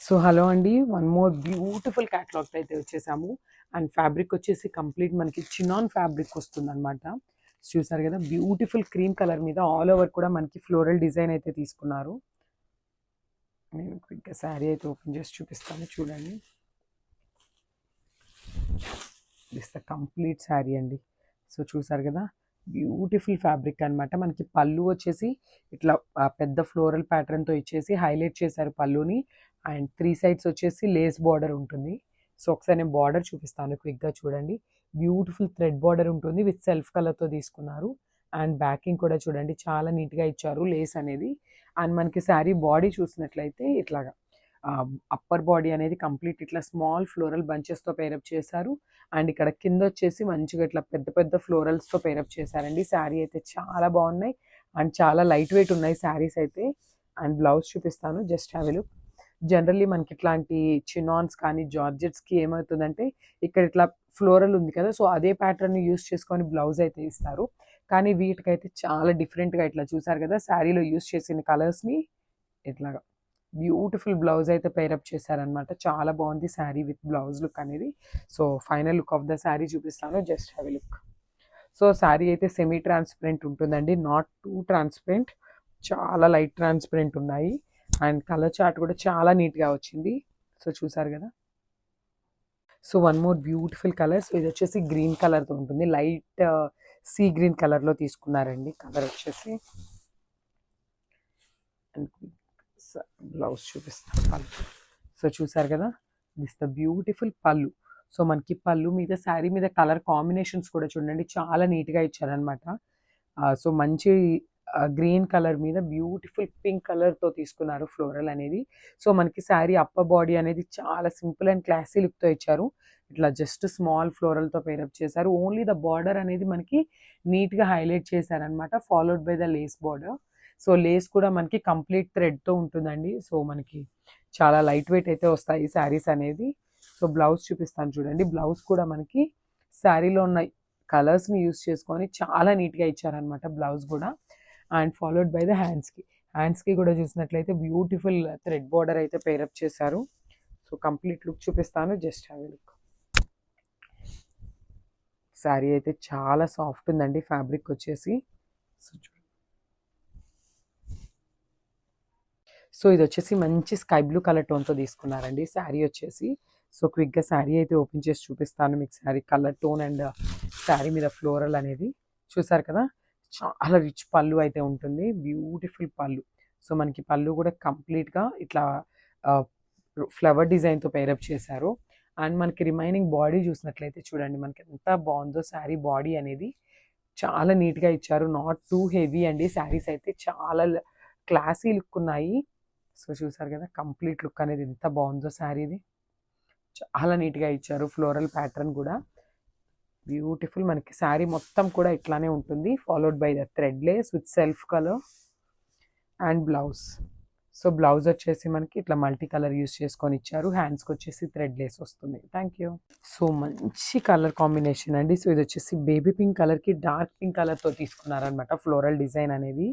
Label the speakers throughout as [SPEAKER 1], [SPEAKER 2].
[SPEAKER 1] So hello అండి, one more beautiful catalogue అయితే వచ్చేసాము. అండ్ ఫ్యాబ్రిక్ వచ్చేసి కంప్లీట్ మనకి చినాన్ ఫ్యాబ్రిక్ వస్తుందన్నమాట. చూసారు కదా, బ్యూటిఫుల్ క్రీమ్ కలర్ మీద ఆల్ ఓవర్ కూడా మనకి ఫ్లోరల్ డిజైన్ అయితే తీసుకున్నారు. నేను క్విక్గా శారీ అయితే ఓపెన్ చేసి చూపిస్తాను, చూడండి. దిస్ ద కంప్లీట్ శారీ అండి. సో చూసారు కదా, బ్యూటిఫుల్ ఫ్యాబ్రిక్ అనమాట. మనకి పళ్ళు వచ్చేసి ఇట్లా పెద్ద ఫ్లోరల్ ప్యాటర్న్తో ఇచ్చేసి హైలైట్ చేశారు పళ్ళుని. అండ్ 3 సైడ్స్ వచ్చేసి లేస్ బార్డర్ ఉంటుంది. సో ఒకసారి నేను బార్డర్ చూపిస్తాను, క్విక్గా చూడండి. బ్యూటిఫుల్ థ్రెడ్ బార్డర్ ఉంటుంది, విత్ సెల్ఫ్ కలర్తో తీసుకున్నారు. అండ్ బ్యాకింగ్ కూడా చూడండి, చాలా నీట్గా ఇచ్చారు లేస్ అనేది. అండ్ మనకి శారీ బాడీ చూసినట్లయితే ఇట్లాగా అప్పర్ బాడీ అనేది కంప్లీట్ ఇట్లా స్మాల్ ఫ్లోరల్ బంచెస్తో పేరప్ చేశారు. అండ్ ఇక్కడ కింద వచ్చేసి మంచిగా ఇట్లా పెద్ద పెద్ద ఫ్లోరల్స్తో పేరప్ చేశారండి. శారీ అయితే చాలా బాగున్నాయి అండ్ చాలా లైట్ వెయిట్ ఉన్నాయి శారీస్ అయితే. అండ్ బ్లౌజ్ చూపిస్తాను, just have a look. Generally మనకి ఇట్లాంటి చినాన్స్ కానీ జార్జెట్స్కి ఏమవుతుందంటే ఇక్కడ ఇట్లా ఫ్లోరల్ ఉంది కదా, సో అదే ప్యాటర్న్ యూస్ చేసుకొని బ్లౌజ్ అయితే ఇస్తారు. కానీ వీటికైతే చాలా డిఫరెంట్గా ఇట్లా చూసారు కదా, శారీలో యూస్ చేసిన కలర్స్ని ఇట్లాగా బ్యూటిఫుల్ బ్లౌజ్ అయితే పేరప్ చేశారనమాట. చాలా బాగుంది శారీ విత్ బ్లౌజ్ లుక్ అనేది. So final look of the sari చూపిస్తాను, just have a look. So sari అయితే సెమీ ట్రాన్స్పరెంట్ ఉంటుందండి, నాట్ టూ ట్రాన్స్పరెంట్, చాలా లైట్ ట్రాన్స్పరెంట్ ఉన్నాయి. అండ్ కలర్ చార్ట్ కూడా చాలా నీట్గా వచ్చింది. సో చూసారు కదా. So one more beautiful colour. So ఇది వచ్చేసి గ్రీన్ కలర్తో ఉంటుంది, లైట్ సీ గ్రీన్ కలర్లో తీసుకున్నారండి కలర్ వచ్చేసి. అండ్ బ్లౌజ్ చూపిస్తాను, పళ్ళు. సో చూసారు కదా, దిస్ ద బ్యూటిఫుల్ పళ్ళు. సో మనకి పళ్ళు మీద శారీ మీద కలర్ కాంబినేషన్స్ కూడా చూడండి, చాలా నీట్గా ఇచ్చారనమాట. సో మంచి గ్రీన్ కలర్ మీద బ్యూటిఫుల్ పింక్ కలర్తో తీసుకున్నారు ఫ్లోరల్ అనేది. సో మనకి శారీ అప్పర్ బాడీ అనేది చాలా సింపుల్ అండ్ క్లాసీ లుక్తో ఇచ్చారు. ఇట్లా జస్ట్ స్మాల్ ఫ్లోరల్తో పేరప్ చేశారు. ఓన్లీ ద బార్డర్ అనేది మనకి నీట్గా హైలైట్ చేశారనమాట, followed by the lace border. So lace కూడా మనకి కంప్లీట్ థ్రెడ్తో ఉంటుందండి. సో మనకి చాలా లైట్ వెయిట్ అయితే వస్తాయి శారీస్ అనేది. సో బ్లౌజ్ చూపిస్తాను చూడండి. బ్లౌజ్ కూడా మనకి శారీలో ఉన్న కలర్స్ని యూస్ చేసుకొని చాలా నీట్గా ఇచ్చారనమాట బ్లౌజ్ కూడా. అండ్ ఫాలోడ్ బై ద హ్యాండ్స్కి కూడా చూసినట్లయితే బ్యూటిఫుల్ థ్రెడ్ బార్డర్ అయితే పేరప్ చేశారు. సో కంప్లీట్ లుక్ చూపిస్తాను, just have a look. Sari అయితే చాలా సాఫ్ట్ ఉందండి ఫ్యాబ్రిక్ వచ్చేసి. సో ఇది వచ్చేసి మంచి స్కై బ్లూ కలర్ టోన్తో తీసుకున్నారండి శారీ వచ్చేసి. సో క్విక్గా శారీ అయితే ఓపెన్ చేసి చూపిస్తాను మీకు. Sari colour tone and sari మీద ఫ్లోరల్ అనేది చూసారు కదా, చాలా రిచ్ పళ్ళు అయితే ఉంటుంది, బ్యూటిఫుల్ పళ్ళు. సో మనకి పళ్ళు కూడా కంప్లీట్గా ఇట్లా ఫ్లవర్ డిజైన్తో పేరప్ చేశారు. అండ్ మనకి రిమైనింగ్ బాడీ చూసినట్లయితే చూడండి, మనకి ఎంత బాగుందో శారీ బాడీ అనేది. చాలా నీట్గా ఇచ్చారు, నాట్ టూ హెవీ అండి. శారీస్ అయితే చాలా క్లాసీ లుక్ ఉన్నాయి. సో చూసారు కదా, కంప్లీట్ లుక్ అనేది ఎంత బాగుందో శారీది. చాలా నీట్గా ఇచ్చారు, ఫ్లోరల్ ప్యాటర్న్ కూడా బ్యూటిఫుల్. మనకి శారీ మొత్తం కూడా ఇట్లానే ఉంటుంది, followed by the thread Lay's with self colour and blouse. So blouse వచ్చేసి మనకి ఇట్లా మల్టీ కలర్ యూస్ చేసుకొని ఇచ్చారు. హ్యాండ్స్కి వచ్చేసి థ్రెడ్ లేస్ వస్తుంది. Thank you. సో మంచి కలర్ కాంబినేషన్ అండి. సో ఇది వచ్చేసి బేబీ పింక్ కలర్కి డార్క్ పింక్ కలర్తో తీసుకున్నారనమాట ఫ్లోరల్ డిజైన్ అనేది.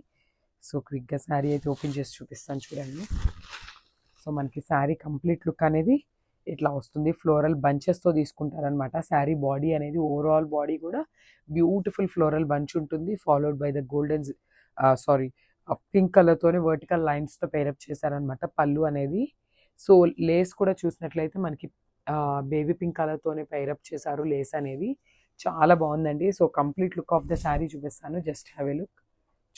[SPEAKER 1] సో క్విక్గా శారీ అయితే ఓపెన్ చేసి చూపిస్తాను చూడండి. సో మనకి శారీ కంప్లీట్ లుక్ అనేది ఇట్లా వస్తుంది, ఫ్లోరల్ బంచెస్తో తీసుకుంటారనమాట. శారీ బాడీ అనేది ఓవరాల్ బాడీ కూడా బ్యూటిఫుల్ ఫ్లోరల్ బంచ్ ఉంటుంది, followed by the golden pink కలర్తోనే వర్టికల్ లైన్స్తో పేరప్ చేశారనమాట పళ్ళు అనేది. సో లేస్ కూడా చూసినట్లయితే మనకి బేబీ పింక్ కలర్తోనే పేరప్ చేశారు లేస్ అనేది. చాలా బాగుందండి. So complete look of the sari చూపిస్తాను, జస్ట్ హ్యావ్ ఎ లుక్.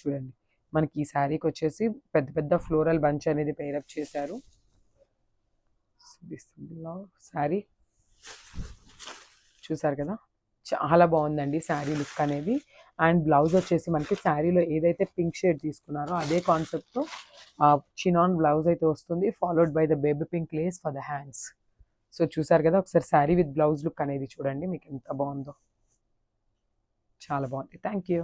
[SPEAKER 1] చూడండి, మనకి ఈ శారీకి వచ్చేసి పెద్ద పెద్ద ఫ్లోరల్ బంచ్ అనేది పేరప్ చేశారు. శారీ చూసారు కదా, చాలా బాగుందండి శారీ లుక్ అనేది. అండ్ బ్లౌజ్ వచ్చేసి మనకి శారీలో ఏదైతే పింక్ షేడ్ తీసుకున్నారో అదే కాన్సెప్ట్తో చినాన్ బ్లౌజ్ అయితే వస్తుంది, followed by the baby pink lace for the hands. So చూసారు కదా, ఒకసారి శారీ విత్ బ్లౌజ్ లుక్ అనేది చూడండి, మీకు ఎంత బాగుందో. చాలా బాగుంది. Thank you.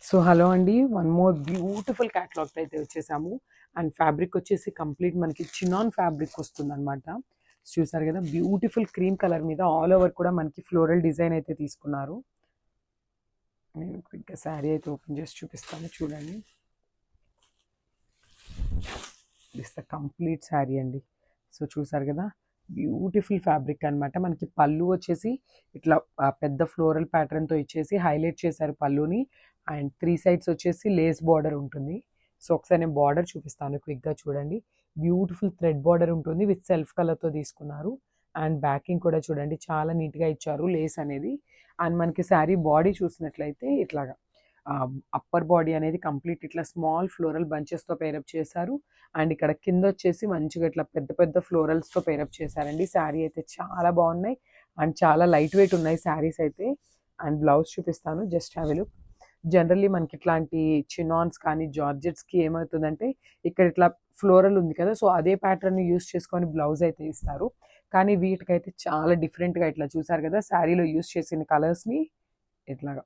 [SPEAKER 1] సో హలో అండి, వన్ మోర్ బ్యూటిఫుల్ క్యాటలాగ్ అయితే వచ్చేసాము. అండ్ ఫ్యాబ్రిక్ వచ్చేసి కంప్లీట్ మనకి చినాన్ ఫ్యాబ్రిక్ వస్తుంది అనమాట. చూసారు కదా, బ్యూటిఫుల్ క్రీమ్ కలర్ మీద ఆల్ ఓవర్ కూడా మనకి ఫ్లోరల్ డిజైన్ అయితే తీసుకున్నారు. నేను క్విక్గా శారీ అయితే ఓపెన్ చేసి చూపిస్తాను చూడండి. దిస్ ద కంప్లీట్ శారీ అండి. సో చూసారు కదా, బ్యూటిఫుల్ ఫ్యాబ్రిక్ అనమాట. మనకి పళ్ళు వచ్చేసి ఇట్లా పెద్ద ఫ్లోరల్ ప్యాటర్న్తో ఇచ్చేసి హైలైట్ చేశారు పళ్ళుని. అండ్ త్రీ సైడ్స్ వచ్చేసి లేస్ బార్డర్ ఉంటుంది. సో ఒకసారి నేను బార్డర్ చూపిస్తాను క్విక్గా చూడండి. బ్యూటిఫుల్ థ్రెడ్ బార్డర్ ఉంటుంది విత్ సెల్ఫ్ కలర్తో తీసుకున్నారు. అండ్ బ్యాకింగ్ కూడా చూడండి చాలా నీట్గా ఇచ్చారు లేస్ అనేది. అండ్ మనకి శారీ బాడీ చూసినట్లయితే ఇట్లాగా అప్పర్ బాడీ అనేది కంప్లీట్ ఇట్లా స్మాల్ ఫ్లోరల్ బంచెస్తో పేరప్ చేశారు. అండ్ ఇక్కడ కింద వచ్చేసి మంచిగా ఇట్లా పెద్ద పెద్ద ఫ్లోరల్స్తో పేరప్ చేశారండి. శారీ అయితే చాలా బాగున్నాయి అండ్ చాలా లైట్ వెయిట్ ఉన్నాయి శారీస్ అయితే. అండ్ బ్లౌజ్ చూపిస్తాను, just have a look. Generally మనకి ఇట్లాంటి చినాన్స్ కానీ జార్జెట్స్కి ఏమవుతుందంటే ఇక్కడ ఇట్లా ఫ్లోరల్ ఉంది కదా, సో అదే ప్యాటర్న్ యూస్ చేసుకొని బ్లౌజ్ అయితే ఇస్తారు. కానీ వీటికైతే చాలా డిఫరెంట్గా ఇట్లా చూసారు కదా, శారీలో యూస్ చేసిన కలర్స్ని ఇట్లాగా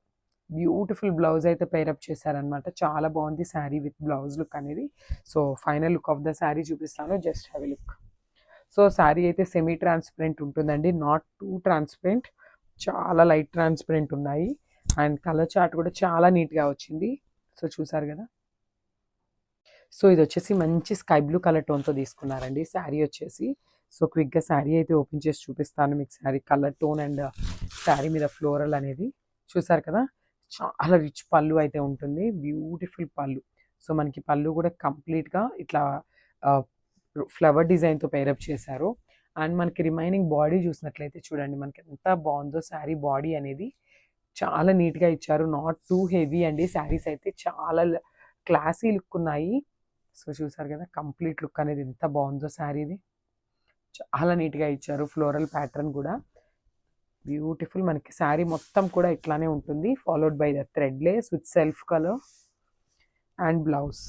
[SPEAKER 1] బ్యూటిఫుల్ బ్లౌజ్ అయితే పేరప్ చేశారనమాట. చాలా బాగుంది శారీ విత్ బ్లౌజ్ లుక్ అనేది. So final look of the sari చూపిస్తాను, just have a look. So sari అయితే సెమీ ట్రాన్స్పరెంట్ ఉంటుందండి, నాట్ టూ ట్రాన్స్పరెంట్, చాలా లైట్ ట్రాన్స్పరెంట్ ఉన్నాయి. అండ్ కలర్ చార్ట్ కూడా చాలా నీట్గా వచ్చింది. సో చూసారు కదా. సో ఇది వచ్చేసి మంచి స్కై బ్లూ కలర్ టోన్తో తీసుకున్నారండి శారీ వచ్చేసి. సో క్విక్గా శారీ అయితే ఓపెన్ చేసి చూపిస్తాను మీకు. Sari colour tone and sari మీద ఫ్లోరల్ అనేది చూసారు కదా. చాలా రిచ్ పళ్ళు అయితే ఉంటుంది, బ్యూటిఫుల్ పళ్ళు. సో మనకి పళ్ళు కూడా కంప్లీట్గా ఇట్లా ఫ్లవర్ డిజైన్తో పేరప్ చేశారు. అండ్ మనకి రిమైనింగ్ బాడీ చూసినట్లయితే చూడండి మనకి ఎంత బాగుందో శారీ బాడీ అనేది. చాలా నీట్గా ఇచ్చారు, నాట్ టూ హెవీ అండి. శారీస్ అయితే చాలా క్లాసీ లుక్ ఉన్నాయి. సో చూసారు కదా కంప్లీట్ లుక్ అనేది ఎంత బాగుందో శారీది. చాలా నీట్గా ఇచ్చారు, ఫ్లోరల్ ప్యాటర్న్ కూడా బ్యూటిఫుల్. మనకి శారీ మొత్తం కూడా ఇట్లానే ఉంటుంది, followed by the thread Lay's with self colour and blouse.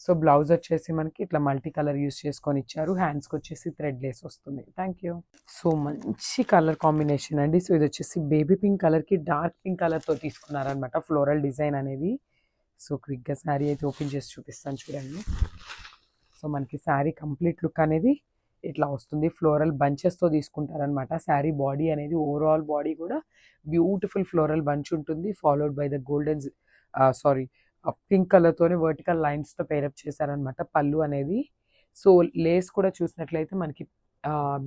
[SPEAKER 1] So blouse వచ్చేసి మనకి ఇట్లా మల్టీ కలర్ యూస్ చేసుకొని ఇచ్చారు. హ్యాండ్స్కి వచ్చేసి థ్రెడ్ లేస్ వస్తుంది. Thank you. సో మంచి కలర్ కాంబినేషన్ అండి. సో ఇది వచ్చేసి బేబీ పింక్ కలర్కి డార్క్ పింక్ కలర్తో తీసుకున్నారనమాట ఫ్లోరల్ డిజైన్ అనేది. సో క్విక్గా శారీ అయితే ఓపెన్ చేసి చూపిస్తాను చూడండి. సో మనకి శారీ కంప్లీట్ లుక్ అనేది ఇట్లా వస్తుంది, ఫ్లోరల్ బంచెస్తో తీసుకుంటారనమాట. శారీ బాడీ అనేది ఓవరాల్ బాడీ కూడా బ్యూటిఫుల్ ఫ్లోరల్ బంచ్ ఉంటుంది, followed by the golden pink కలర్తోనే వర్టికల్ లైన్స్తో పేరప్ చేశారనమాట పళ్ళు అనేది. సో లేస్ కూడా చూసినట్లయితే మనకి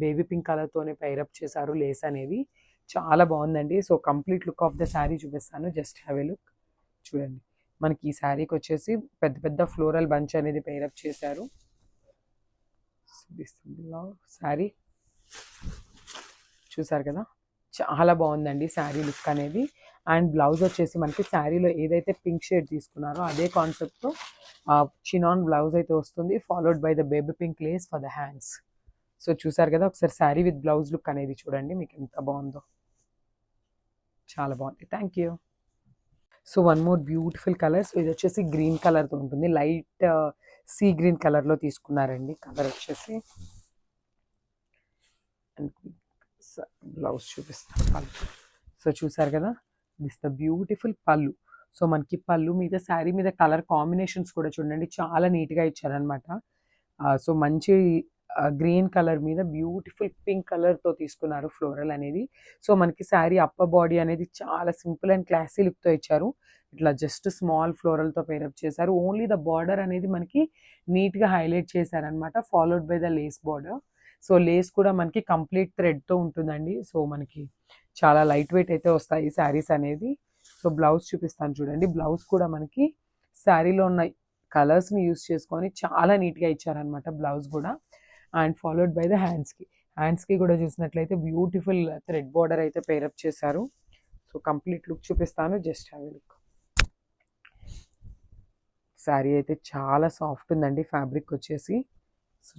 [SPEAKER 1] బేబీ పింక్ కలర్తోనే పేరప్ చేశారు లేస్ అనేది. చాలా బాగుందండి. So complete look of the sari చూపిస్తాను, జస్ట్ హ్యావ్ ఎ లుక్. చూడండి మనకి ఈ శారీకి వచ్చేసి పెద్ద పెద్ద ఫ్లోరల్ బంచ్ అనేది పేరప్ చేశారు. శారీ చూసారు కదా, చాలా బాగుందండి శారీ లుక్ అనేది. అండ్ బ్లౌజ్ వచ్చేసి మనకి శారీలో ఏదైతే పింక్ షేడ్ తీసుకున్నారో అదే కాన్సెప్ట్తో చినాన్ బ్లౌజ్ అయితే వస్తుంది, followed by the baby pink lace for the hands. So చూసారు కదా, ఒకసారి శారీ విత్ బ్లౌజ్ లుక్ అనేది చూడండి మీకు ఎంత బాగుందో. చాలా బాగుంది. Thank you. So one more beautiful colour. So ఇది వచ్చేసి గ్రీన్ కలర్తో ఉంటుంది, లైట్ సీ గ్రీన్ కలర్లో తీసుకున్నారండి కలర్ వచ్చేసి. బ్లౌజ్ చూపిస్తాను పళ్ళు. సో చూసారు కదా, దిస్ ద బ్యూటిఫుల్ పళ్ళు. సో మనకి పళ్ళు మీద శారీ మీద కలర్ కాంబినేషన్స్ కూడా చూడండి చాలా నీట్గా ఇచ్చారనమాట. సో మంచి గ్రీన్ కలర్ మీద బ్యూటిఫుల్ పింక్ కలర్తో తీసుకున్నారు ఫ్లోరల్ అనేది. సో మనకి శారీ అప్పర్ బాడీ అనేది చాలా సింపుల్ అండ్ క్లాసీ లుక్తో ఇచ్చారు. ఇట్లా జస్ట్ స్మాల్ ఫ్లోరల్తో పేరప్ చేశారు. ఓన్లీ ద బార్డర్ అనేది మనకి నీట్గా హైలైట్ చేశారనమాట, followed by the lace border. So lace కూడా మనకి కంప్లీట్ థ్రెడ్తో ఉంటుందండి. సో మనకి చాలా లైట్ వెయిట్ అయితే వస్తాయి శారీస్ అనేది. సో బ్లౌజ్ చూపిస్తాను చూడండి. బ్లౌజ్ కూడా మనకి శారీలో ఉన్న కలర్స్ని యూస్ చేసుకొని చాలా నీట్గా ఇచ్చారనమాట బ్లౌజ్ కూడా. అండ్ ఫాలోడ్ బై ద హ్యాండ్స్కి కూడా చూసినట్లయితే బ్యూటిఫుల్ థ్రెడ్ బార్డర్ అయితే పేరప్ చేశారు. సో కంప్లీట్ లుక్ చూపిస్తాను, just have a look. Sari అయితే చాలా సాఫ్ట్ ఉందండి ఫ్యాబ్రిక్ వచ్చేసి. సో